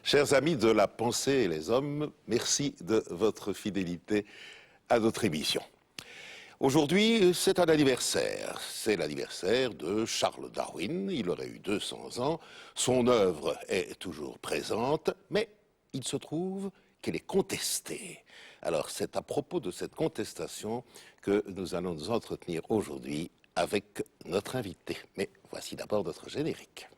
Chers amis de la pensée et les hommes, merci de votre fidélité à notre émission. Aujourd'hui, c'est un anniversaire. C'est l'anniversaire de Charles Darwin. Il aurait eu 200 ans. Son œuvre est toujours présente, mais il se trouve qu'elle est contestée. Alors, c'est à propos de cette contestation que nous allons nous entretenir aujourd'hui avec notre invité. Mais voici d'abord notre générique.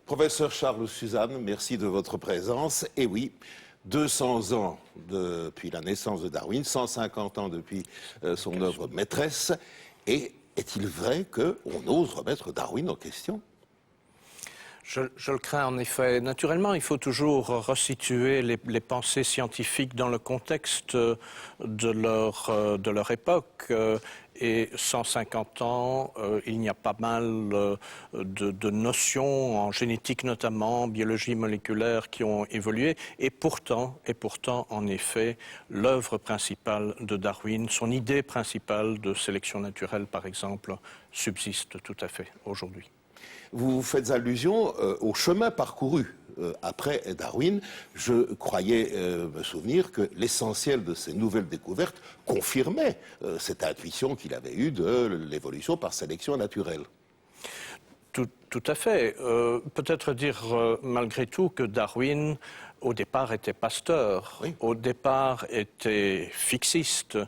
Professeur Charles Suzanne, merci de votre présence. Et oui, 200 ans depuis la naissance de Darwin, 150 ans depuis son œuvre maîtresse. Et est-il vrai qu'on ose remettre Darwin en question ? Je le crains en effet. Naturellement, il faut toujours resituer les pensées scientifiques dans le contexte de leur époque. Et 150 ans, il y a pas mal de notions, en génétique notamment, biologie moléculaire, qui ont évolué. Et pourtant, en effet, l'œuvre principale de Darwin, son idée principale de sélection naturelle, par exemple, subsiste tout à fait aujourd'hui. Vous faites allusion au chemin parcouru après Darwin. Je croyais me souvenir que l'essentiel de ces nouvelles découvertes confirmait cette intuition qu'il avait eue de l'évolution par sélection naturelle. Tout à fait. Peut-être dire malgré tout que Darwin, au départ, était pasteur, oui. Au départ, était fixiste,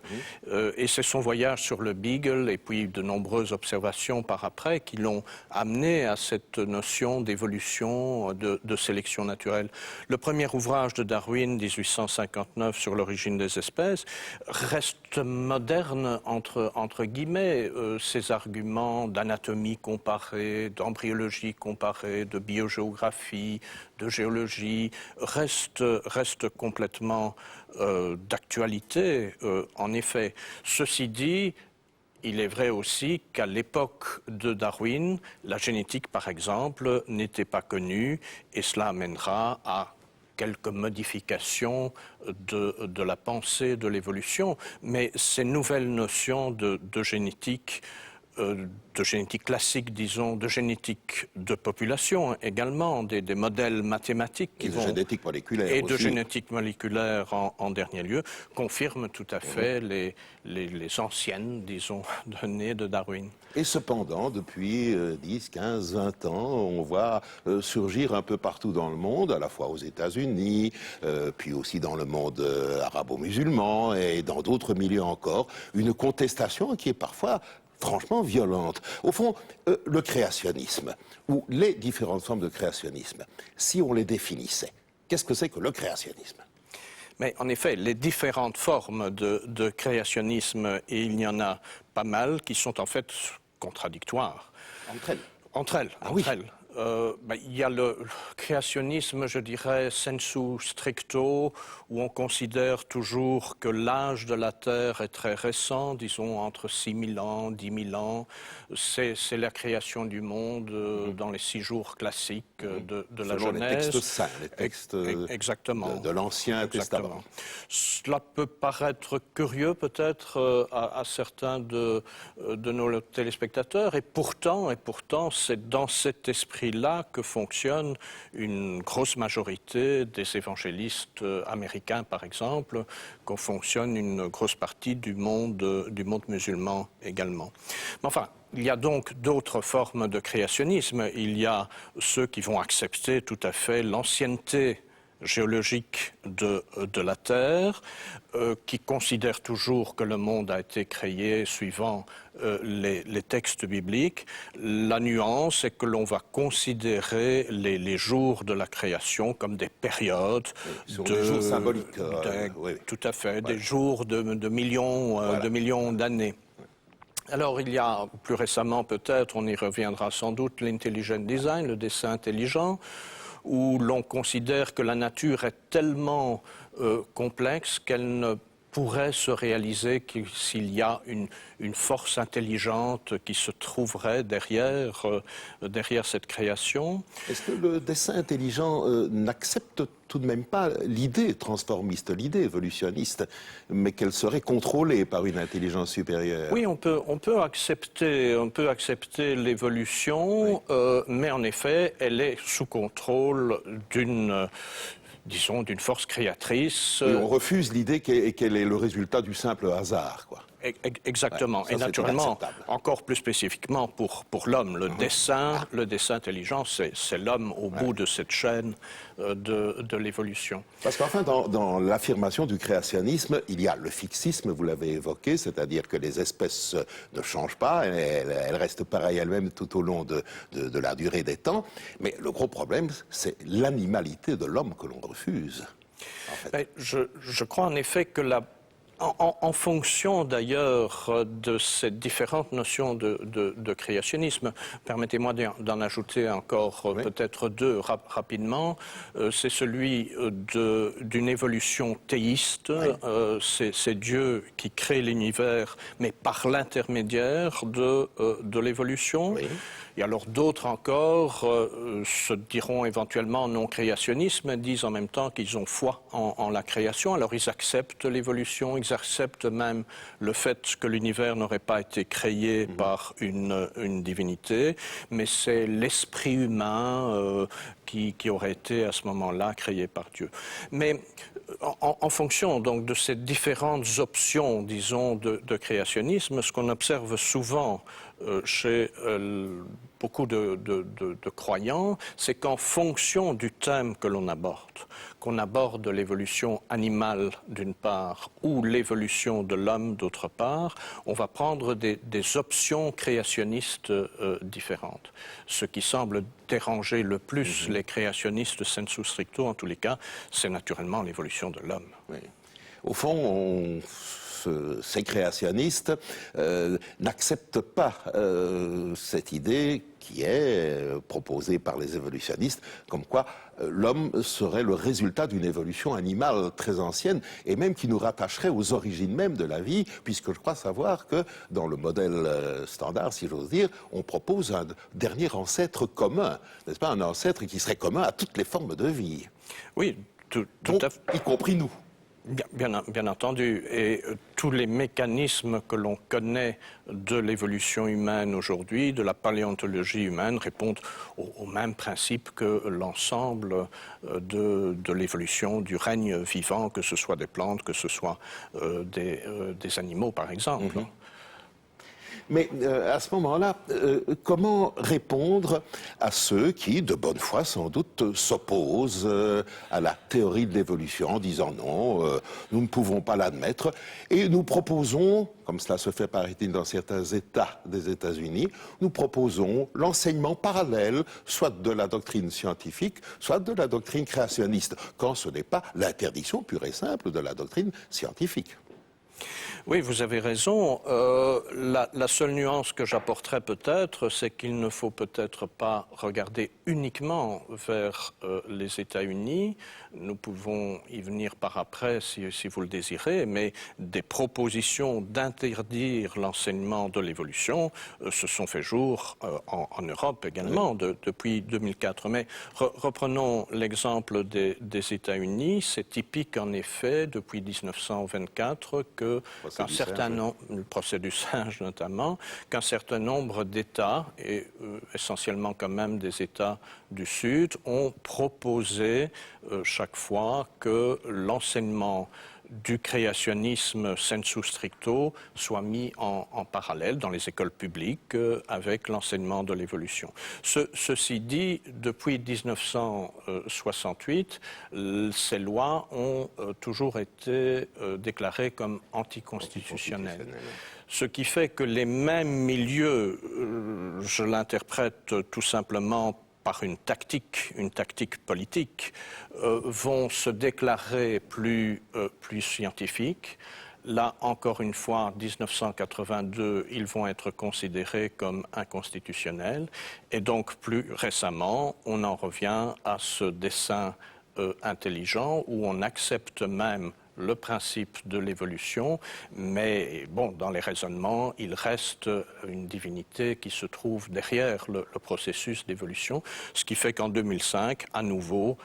et c'est son voyage sur le Beagle et puis de nombreuses observations par après qui l'ont amené à cette notion d'évolution, de sélection naturelle. Le premier ouvrage de Darwin, 1859, sur l'origine des espèces, reste moderne, entre guillemets. Ses arguments d'anatomie comparée, d'embryologie comparée, de biogéographie, de géologie, reste complètement d'actualité, en effet. Ceci dit, il est vrai aussi qu'à l'époque de Darwin, la génétique, par exemple, n'était pas connue, et cela amènera à quelques modifications de la pensée de l'évolution. Mais ces nouvelles notions de génétique classique, disons, de génétique de population également, des modèles mathématiques et de génétique moléculaire et aussi. De génétique moléculaire en dernier lieu, confirment tout à fait les anciennes, disons, données de Darwin. Et cependant, depuis 10, 15, 20 ans, on voit surgir un peu partout dans le monde, à la fois aux États-Unis, puis aussi dans le monde arabo-musulman et dans d'autres milieux encore, une contestation qui est parfois franchement violente. Au fond, le créationnisme, ou les différentes formes de créationnisme, si on les définissait, qu'est-ce que c'est que le créationnisme ? Mais en effet, les différentes formes de créationnisme, et il y en a pas mal, qui sont en fait contradictoires. Entre elles. Il y a le créationnisme, je dirais, sensu stricto, où on considère toujours que l'âge de la Terre est très récent, disons entre 6 000 ans, 10 000 ans. C'est la création du monde dans les 6 jours classiques de la Genèse. Les textes saints, les textes de l'Ancien Testament. Cela peut paraître curieux peut-être à certains de nos téléspectateurs, et pourtant c'est dans cet esprit-là que fonctionne une grosse majorité des évangélistes américains, par exemple, que fonctionne une grosse partie du monde musulman également. Mais enfin, il y a donc d'autres formes de créationnisme. Il y a ceux qui vont accepter tout à fait l'ancienneté géologique de la Terre, qui considère toujours que le monde a été créé suivant les textes bibliques. La nuance est que l'on va considérer les jours de la création comme des périodes des jours symboliques. Oui. Tout à fait, des jours de millions d'années. Alors, il y a plus récemment, peut-être, on y reviendra sans doute, l'intelligent design, le dessin intelligent, où l'on considère que la nature est tellement complexe qu'elle ne pourrait se réaliser que s'il y a une force intelligente qui se trouverait derrière cette création. Est-ce que le dessin intelligent n'accepte tout de même pas l'idée transformiste, l'idée évolutionniste, mais qu'elle serait contrôlée par une intelligence supérieure? Oui, on peut accepter l'évolution, oui. Mais en effet, elle est sous contrôle d'une force créatrice. Et on refuse l'idée qu'elle est le résultat du simple hasard, quoi. Exactement. Ouais, ça, et naturellement, encore plus spécifiquement pour l'homme, le dessin intelligent, c'est l'homme au bout de cette chaîne de l'évolution. Parce qu'enfin, dans l'affirmation du créationnisme, il y a le fixisme, vous l'avez évoqué, c'est-à-dire que les espèces ne changent pas, elles restent pareilles elles-mêmes tout au long de la durée des temps. Mais le gros problème, c'est l'animalité de l'homme que l'on refuse. En fait. Je crois en effet que en fonction d'ailleurs de ces différentes notions de créationnisme, permettez-moi d'en ajouter encore oui. Peut-être deux rapidement, c'est celui d'une évolution théiste, oui. C'est Dieu qui crée l'univers, mais par l'intermédiaire de l'évolution. Oui. Et alors d'autres encore se diront éventuellement non créationnistes, mais disent en même temps qu'ils ont foi en la création. Alors ils acceptent l'évolution, ils acceptent même le fait que l'univers n'aurait pas été créé par une divinité, mais c'est l'esprit humain qui aurait été à ce moment-là créé par Dieu. Mais en fonction donc de ces différentes options, disons, de créationnisme, ce qu'on observe souvent chez beaucoup de croyants, c'est qu'en fonction du thème que l'on aborde, qu'on aborde l'évolution animale d'une part ou l'évolution de l'homme d'autre part, on va prendre des options créationnistes différentes. Ce qui semble déranger le plus les créationnistes sensu stricto, en tous les cas, c'est naturellement l'évolution de l'homme. Oui. Au fond, ces créationnistes n'acceptent pas cette idée qui est proposée par les évolutionnistes, comme quoi l'homme serait le résultat d'une évolution animale très ancienne, et même qui nous rattacherait aux origines même de la vie, puisque je crois savoir que dans le modèle standard, si j'ose dire, on propose un dernier ancêtre commun, n'est-ce pas, un ancêtre qui serait commun à toutes les formes de vie. Oui, tout à fait. Y compris nous. Bien entendu, et tous les mécanismes que l'on connaît de l'évolution humaine aujourd'hui, de la paléontologie humaine, répondent au même principe que l'ensemble de l'évolution du règne vivant, que ce soit des plantes, que ce soit des animaux, par exemple. Mais à ce moment-là, comment répondre à ceux qui, de bonne foi sans doute, s'opposent à la théorie de l'évolution en disant non, nous ne pouvons pas l'admettre, et nous proposons, comme cela se fait paraît-il dans certains États des États-Unis, nous proposons l'enseignement parallèle, soit de la doctrine scientifique, soit de la doctrine créationniste, quand ce n'est pas l'interdiction pure et simple de la doctrine scientifique. Oui, vous avez raison. La seule nuance que j'apporterais peut-être, c'est qu'il ne faut peut-être pas regarder uniquement vers les États-Unis. Nous pouvons y venir par après si vous le désirez, mais des propositions d'interdire l'enseignement de l'évolution se sont fait jour en Europe également depuis 2004. Mais reprenons l'exemple des États-Unis. C'est typique en effet depuis 1924 que qu'un certain nombre, le procès du singe notamment, qu'un certain nombre d'États, et essentiellement quand même des États du Sud, ont proposé chaque fois que l'enseignement du créationnisme sensu stricto soit mis en parallèle dans les écoles publiques avec l'enseignement de l'évolution. Ceci dit, depuis 1968, ces lois ont toujours été déclarées comme anticonstitutionnelles. Ce qui fait que les mêmes milieux, je l'interprète tout simplement par une tactique politique, vont se déclarer plus scientifiques. Là, encore une fois, en 1982, ils vont être considérés comme inconstitutionnels. Et donc, plus récemment, on en revient à ce dessein intelligent où on accepte même le principe de l'évolution, mais bon, dans les raisonnements, il reste une divinité qui se trouve derrière le processus d'évolution, ce qui fait qu'en 2005, à nouveau,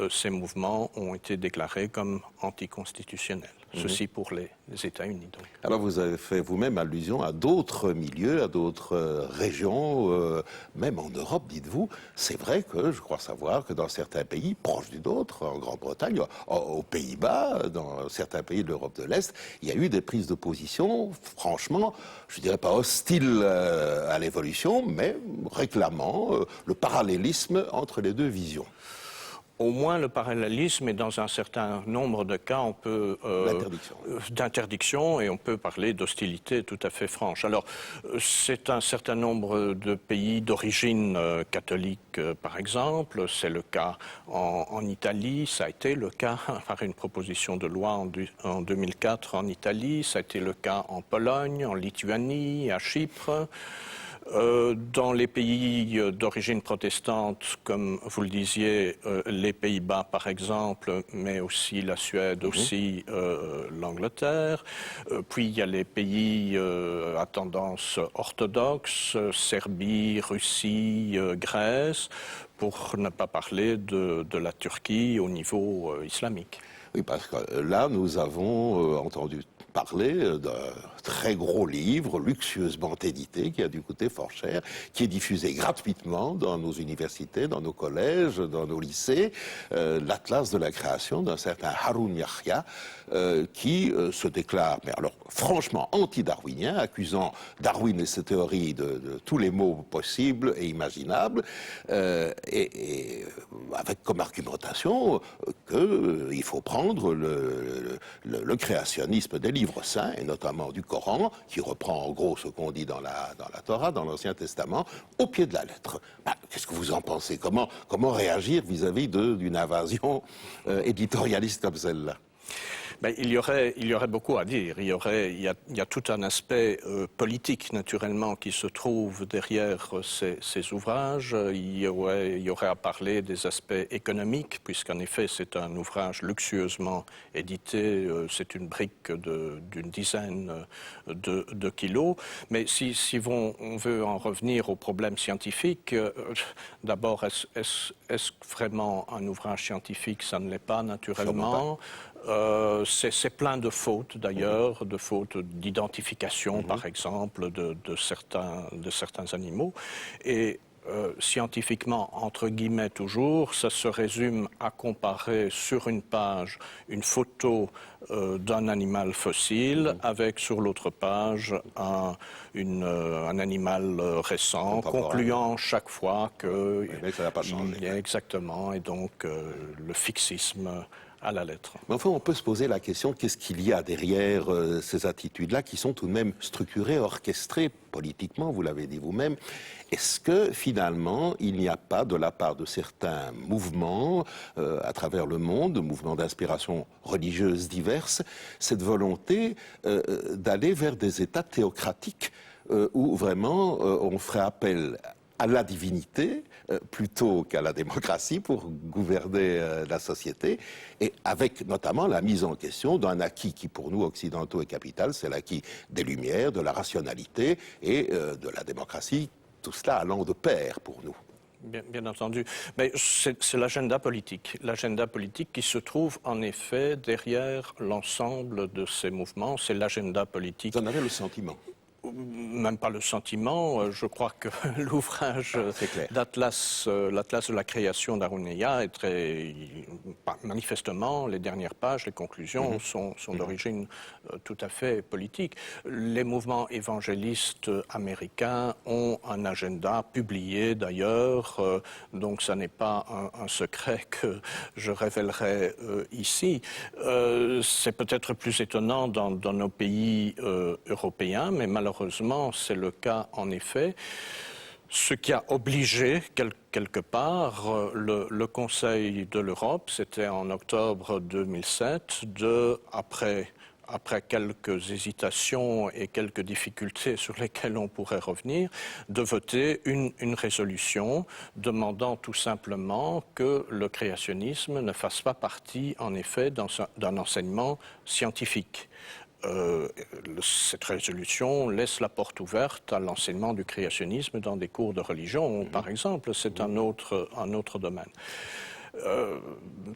ces mouvements ont été déclarés comme anticonstitutionnels. Ceci pour les États-Unis. Alors vous avez fait vous-même allusion à d'autres milieux, à d'autres régions, même en Europe, dites-vous. C'est vrai que je crois savoir que dans certains pays proches du nôtre, en Grande-Bretagne, aux Pays-Bas, dans certains pays de l'Europe de l'Est, il y a eu des prises de position, franchement, je ne dirais pas hostiles à l'évolution, mais réclamant le parallélisme entre les deux visions. Au moins le parallélisme, et dans un certain nombre de cas, on peut d'interdiction, et on peut parler d'hostilité tout à fait franche. Alors, c'est un certain nombre de pays d'origine catholique, par exemple. C'est le cas en Italie. Ça a été le cas par une proposition de loi en 2004 en Italie. Ça a été le cas en Pologne, en Lituanie, à Chypre. Dans les pays d'origine protestante, comme vous le disiez, les Pays-Bas par exemple, mais aussi la Suède, aussi l'Angleterre. Puis il y a les pays à tendance orthodoxe, Serbie, Russie, Grèce, pour ne pas parler de la Turquie au niveau islamique. Oui, parce que là, nous avons entendu parler d'un très gros livre, luxueusement édité, qui a dû coûter fort cher, qui est diffusé gratuitement dans nos universités, dans nos collèges, dans nos lycées, l'Atlas de la création d'un certain Haroun Yahya, qui se déclare, mais alors franchement anti-darwinien, accusant Darwin et ses théories de tous les maux possibles et imaginables, et avec comme argumentation qu'il faut prendre le créationnisme des livres saints, et notamment du Coran, qui reprend en gros ce qu'on dit dans la Torah, dans l'Ancien Testament, au pied de la lettre. Qu'est-ce que vous en pensez? Comment réagir vis-à-vis d'une invasion éditorialiste comme celle-là? Ben, il y aurait beaucoup à dire. Il y a tout un aspect politique, naturellement, qui se trouve derrière ces ouvrages. Il y aurait à parler des aspects économiques, puisqu'en effet, c'est un ouvrage luxueusement édité. C'est une brique d'une dizaine de kilos. Mais si on veut en revenir aux problèmes scientifiques, d'abord, est-ce vraiment un ouvrage scientifique? Ça ne l'est pas, naturellement. C'est plein de fautes d'ailleurs, de fautes d'identification par exemple de certains animaux. Et scientifiquement, entre guillemets toujours, ça se résume à comparer sur une page une photo d'un animal fossile avec sur l'autre page un animal récent, concluant chaque fois que... Mais ça n'a pas changé. Exactement, et donc le fixisme à la lettre. Mais enfin, on peut se poser la question, qu'est-ce qu'il y a derrière ces attitudes-là qui sont tout de même structurées, orchestrées politiquement, vous l'avez dit vous-même. Est-ce que finalement, il n'y a pas de la part de certains mouvements à travers le monde, mouvements d'inspiration religieuse diverses, cette volonté d'aller vers des États théocratiques où vraiment on ferait appel à la divinité plutôt qu'à la démocratie pour gouverner la société, et avec notamment la mise en question d'un acquis qui pour nous occidentaux est capital, c'est l'acquis des Lumières, de la rationalité et de la démocratie, tout cela allant de pair pour nous. Bien entendu. Mais c'est l'agenda politique qui se trouve en effet derrière l'ensemble de ces mouvements. C'est l'agenda politique. Vous en avez le sentiment? Même pas le sentiment. Je crois que l'ouvrage d'Atlas, l'Atlas de la création d'Haroun Yahya est manifestement, les dernières pages, les conclusions sont d'origine tout à fait politique. Les mouvements évangélistes américains ont un agenda publié d'ailleurs, donc ça n'est pas un secret que je révélerai ici. C'est peut-être plus étonnant dans nos pays européens, mais malheureusement c'est le cas en effet. Ce qui a obligé, quelque part, le Conseil de l'Europe, c'était en octobre 2007, après quelques hésitations et quelques difficultés sur lesquelles on pourrait revenir, de voter une résolution demandant tout simplement que le créationnisme ne fasse pas partie, en effet, d'un enseignement scientifique. Cette résolution laisse la porte ouverte à l'enseignement du créationnisme dans des cours de religion, par exemple. C'est un autre domaine.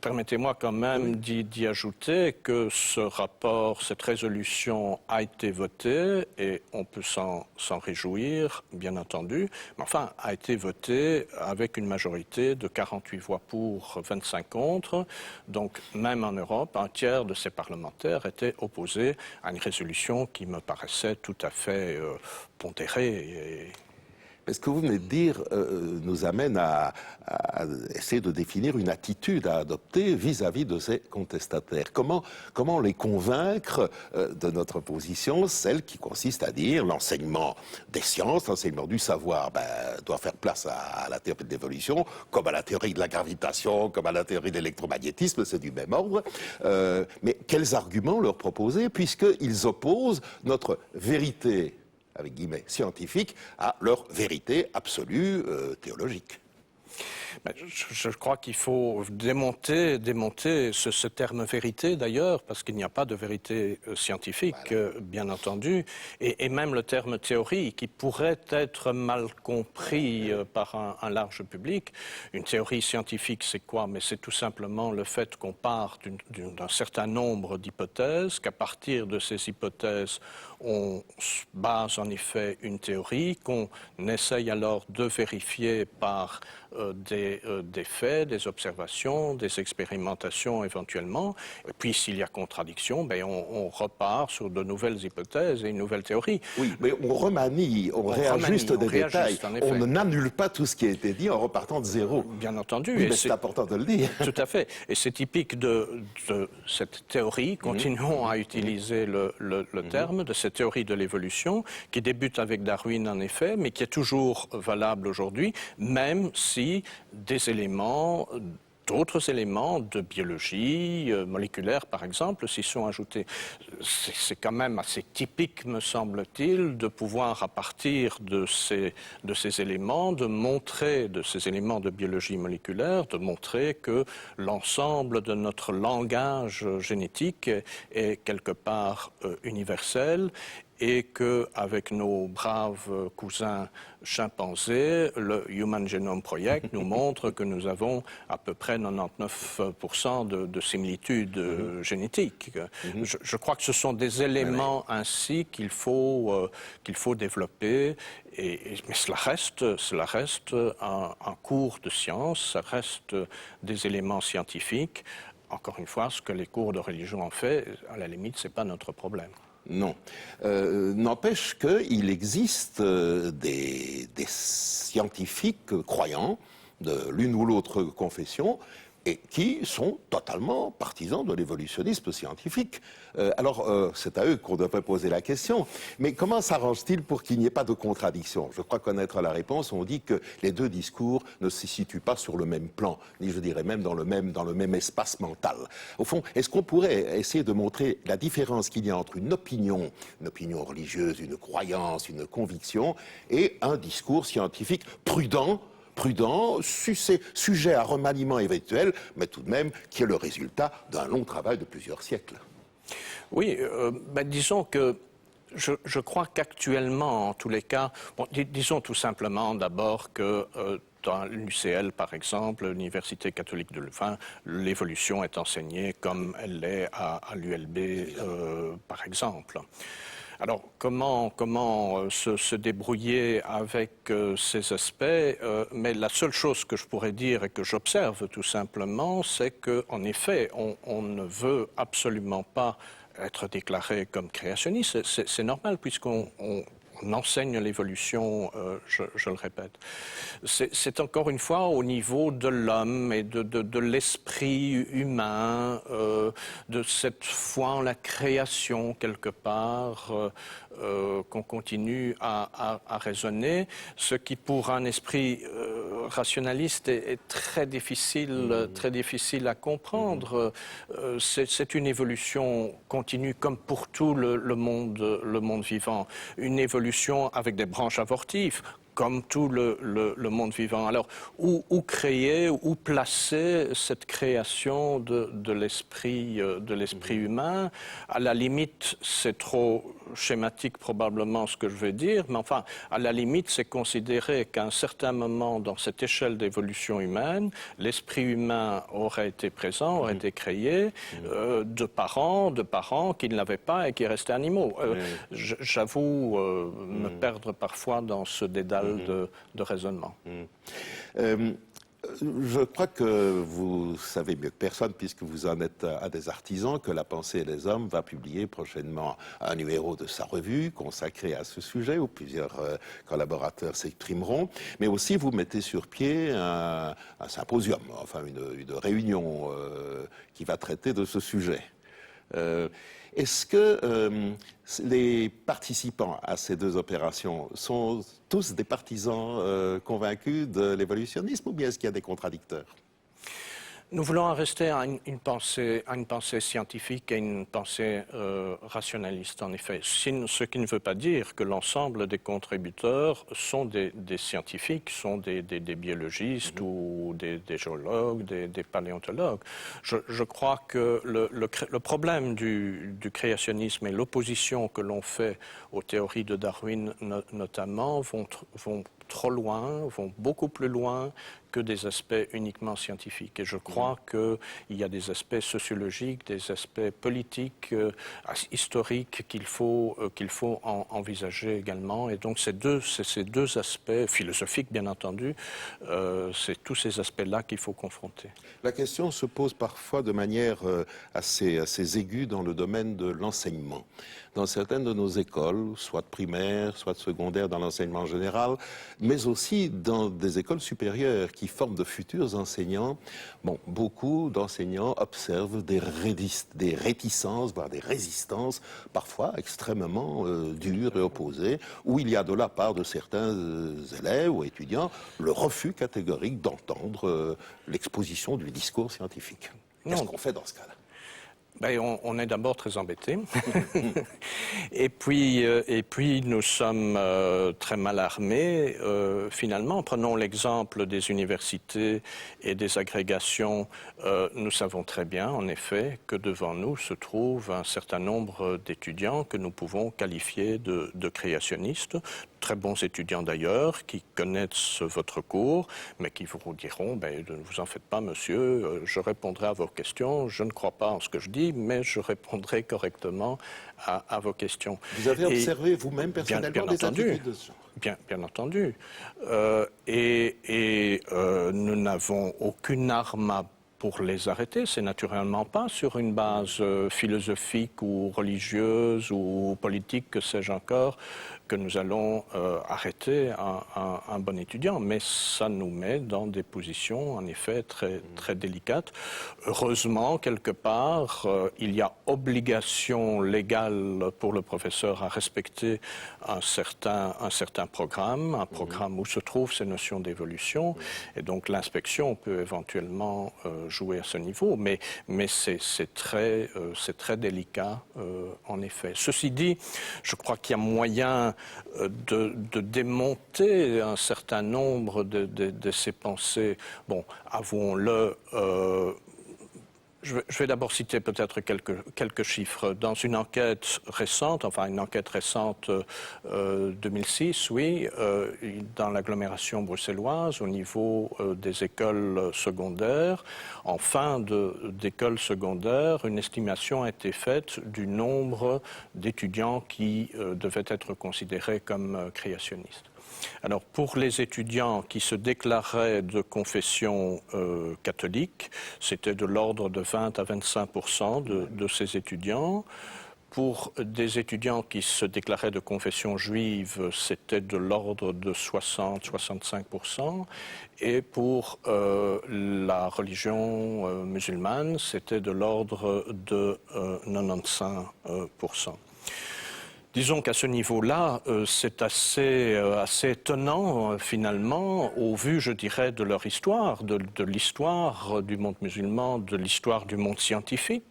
Permettez-moi quand même d'y ajouter que ce rapport, cette résolution a été votée et on peut s'en réjouir, bien entendu, mais enfin a été votée avec une majorité de 48 voix pour, 25 contre. Donc même en Europe, un tiers de ces parlementaires étaient opposés à une résolution qui me paraissait tout à fait pondérée. Ce que vous venez de dire nous amène à essayer de définir une attitude à adopter vis-à-vis de ces contestataires. Comment les convaincre de notre position, celle qui consiste à dire l'enseignement des sciences, l'enseignement du savoir doit faire place à la théorie de l'évolution, comme à la théorie de la gravitation, comme à la théorie de l'électromagnétisme, c'est du même ordre. Mais quels arguments leur proposer, puisqu'ils opposent notre vérité avec guillemets, scientifique, à leur vérité absolue théologique. Je crois qu'il faut démonter ce terme vérité d'ailleurs, parce qu'il n'y a pas de vérité scientifique, voilà. Bien entendu, et même le terme théorie qui pourrait être mal compris par un large public. Une théorie scientifique, c'est quoi? Mais c'est tout simplement le fait qu'on part d'un certain nombre d'hypothèses, qu'à partir de ces hypothèses, on base en effet une théorie, qu'on essaye alors de vérifier par des faits, des observations, des expérimentations éventuellement. Et puis s'il y a contradiction, on repart sur de nouvelles hypothèses et une nouvelle théorie. Oui, mais on remanie, on réajuste des détails. On n'annule pas tout ce qui a été dit en repartant de zéro. Bien entendu. Oui, mais c'est important de le dire. Tout à fait. Et c'est typique de cette théorie, continuons à utiliser le terme, de cette théorie de l'évolution, qui débute avec Darwin en effet, mais qui est toujours valable aujourd'hui, même si d'autres éléments de biologie moléculaire, par exemple, s'y sont ajoutés. C'est quand même assez typique, me semble-t-il, de pouvoir, à partir de ces éléments, de ces éléments de biologie moléculaire, de montrer que l'ensemble de notre langage génétique est quelque part universel, et qu'avec nos braves cousins chimpanzés, le Human Genome Project nous montre que nous avons à peu près 99% de similitudes génétiques. Je crois que ce sont des éléments ainsi qu'il faut développer, mais cela reste un cours de science, ça reste des éléments scientifiques. Encore une fois, ce que les cours de religion ont fait, à la limite, ce n'est pas notre problème. Non. N'empêche qu'il existe des scientifiques croyants de l'une ou l'autre confession et qui sont totalement partisans de l'évolutionnisme scientifique. C'est à eux qu'on devrait poser la question. Mais comment s'arrange-t-il pour qu'il n'y ait pas de contradiction? Je crois connaître la réponse. On dit que les deux discours ne se situent pas sur le même plan, ni je dirais même dans le même espace mental. Au fond, est-ce qu'on pourrait essayer de montrer la différence qu'il y a entre une opinion religieuse, une croyance, une conviction, et un discours scientifique prudent, sujet à remaniement éventuel, mais tout de même qui est le résultat d'un long travail de plusieurs siècles. Oui, disons que je crois qu'actuellement, en tous les cas, disons tout simplement d'abord que dans l'UCL, par exemple, l'Université catholique de Louvain, l'évolution est enseignée comme elle l'est à l'ULB, par exemple. Alors, comment se débrouiller avec ces aspects mais la seule chose que je pourrais dire et que j'observe tout simplement, c'est qu'en effet, on ne veut absolument pas être déclaré comme créationniste. C'est normal puisqu'on enseigne l'évolution, je le répète. C'est encore une fois au niveau de l'homme et de l'esprit humain, de cette foi en la création quelque part, qu'on continue à raisonner, ce qui pour un esprit rationaliste est très difficile à comprendre. C'est une évolution continue comme pour tout le monde vivant, une évolution avec des branches avortives, comme tout le monde vivant. Alors, où créer, où placer cette création de l'esprit humain? À la limite, c'est trop schématique probablement ce que je vais dire, mais enfin, à la limite, c'est considérer qu'à un certain moment dans cette échelle d'évolution humaine, l'esprit humain aurait été présent, aurait été créé de parents qui ne l'avaient pas et qui restaient animaux. J'avoue me perdre parfois dans ce dédale de raisonnement. Je crois que vous savez mieux que personne, puisque vous en êtes à des artisans, que La Pensée et les Hommes va publier prochainement un numéro de sa revue consacré à ce sujet, où plusieurs collaborateurs s'exprimeront. Mais aussi, vous mettez sur pied un symposium, enfin une réunion qui va traiter de ce sujet. Est-ce que les participants à ces deux opérations sont tous des partisans convaincus de l'évolutionnisme, ou bien est-ce qu'il y a des contradicteurs? Nous voulons en rester à une pensée scientifique et une pensée rationaliste, en effet. Ce qui ne veut pas dire que l'ensemble des contributeurs sont des scientifiques, sont des biologistes ou des géologues, des paléontologues. Je crois que le problème du créationnisme et l'opposition que l'on fait aux théories de Darwin notamment vont trop loin, vont beaucoup plus loin que des aspects uniquement scientifiques. Et je crois qu'il y a des aspects sociologiques, des aspects politiques, historiques qu'il faut envisager également. Et donc ces deux aspects, philosophiques bien entendu, c'est tous ces aspects-là qu'il faut confronter. La question se pose parfois de manière assez aiguë dans le domaine de l'enseignement. Dans certaines de nos écoles, soit de primaire, soit de secondaire dans l'enseignement général, mais aussi dans des écoles supérieures qui forment de futurs enseignants, beaucoup d'enseignants observent des réticences, voire des résistances, parfois extrêmement dures et opposées, où il y a de la part de certains élèves ou étudiants le refus catégorique d'entendre l'exposition du discours scientifique. Qu'est-ce qu'on fait dans ce cas-là? On est d'abord très embêtés. et puis nous sommes très mal armés. Finalement, prenons l'exemple des universités et des agrégations. Nous savons très bien, en effet, que devant nous se trouve un certain nombre d'étudiants que nous pouvons qualifier de créationnistes. Très bons étudiants d'ailleurs, qui connaissent votre cours, mais qui vous diront, ne vous en faites pas monsieur, je répondrai à vos questions, je ne crois pas en ce que je dis, mais je répondrai correctement à vos questions. Vous avez observé vous-même personnellement des attitudes de ce genre? Bien entendu. Nous n'avons aucune arme pour les arrêter. C'est naturellement pas sur une base philosophique ou religieuse ou politique, que sais-je encore, que nous allons arrêter un bon étudiant. Mais ça nous met dans des positions, en effet, très délicates. Heureusement, quelque part, il y a obligation légale pour le professeur à respecter un certain programme, un programme où se trouvent ces notions d'évolution. Et donc l'inspection peut éventuellement jouer à ce niveau, mais c'est très délicat, en effet. Ceci dit, je crois qu'il y a moyen de démonter un certain nombre de ces pensées. Bon, avouons-le, Je vais d'abord citer peut-être quelques chiffres. Dans une enquête récente, 2006, oui, dans l'agglomération bruxelloise, au niveau des écoles secondaires, en fin d'école secondaire, une estimation a été faite du nombre d'étudiants qui devaient être considérés comme créationnistes. Alors, pour les étudiants qui se déclaraient de confession catholique, c'était de l'ordre de 20 à 25% de ces étudiants. Pour des étudiants qui se déclaraient de confession juive, c'était de l'ordre de 60-65%. Et pour la religion musulmane, c'était de l'ordre de 95%. Disons qu'à ce niveau-là, c'est assez étonnant, finalement, au vu, je dirais, de leur histoire, de l'histoire du monde musulman, de l'histoire du monde scientifique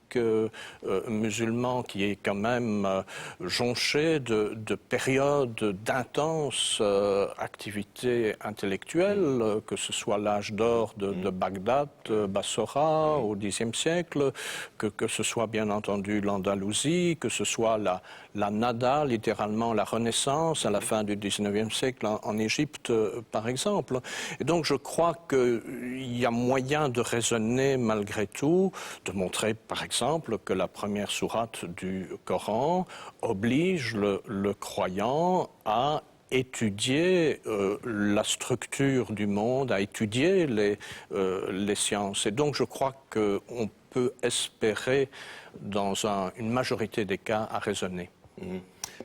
musulman, qui est quand même jonché de périodes d'intenses activités intellectuelles, que ce soit l'âge d'or de Bagdad, Bassora, au Xe siècle, que ce soit bien entendu l'Andalousie, que ce soit la Nada, littéralement la Renaissance à la fin du XIXe siècle en Égypte, par exemple. Et donc je crois qu'il y a moyen de raisonner malgré tout, de montrer par exemple que la première sourate du Coran oblige le croyant à étudier la structure du monde, à étudier les sciences. Et donc je crois qu'on peut espérer, dans une majorité des cas, à raisonner.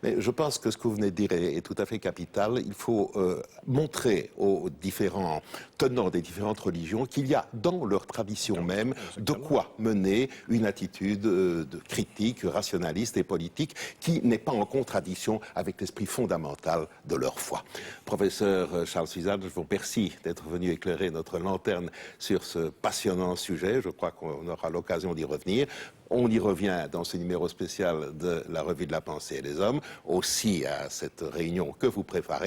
Mais je pense que ce que vous venez de dire est tout à fait capital. Il faut montrer aux différents tenants des différentes religions qu'il y a dans leur tradition même de quoi mener une attitude de critique, rationaliste et politique qui n'est pas en contradiction avec l'esprit fondamental de leur foi. Professeur Charles Suzanne, je vous remercie d'être venu éclairer notre lanterne sur ce passionnant sujet. Je crois qu'on aura l'occasion d'y revenir. On y revient dans ce numéro spécial de la Revue de la Pensée et des Hommes, aussi à cette réunion que vous préparez.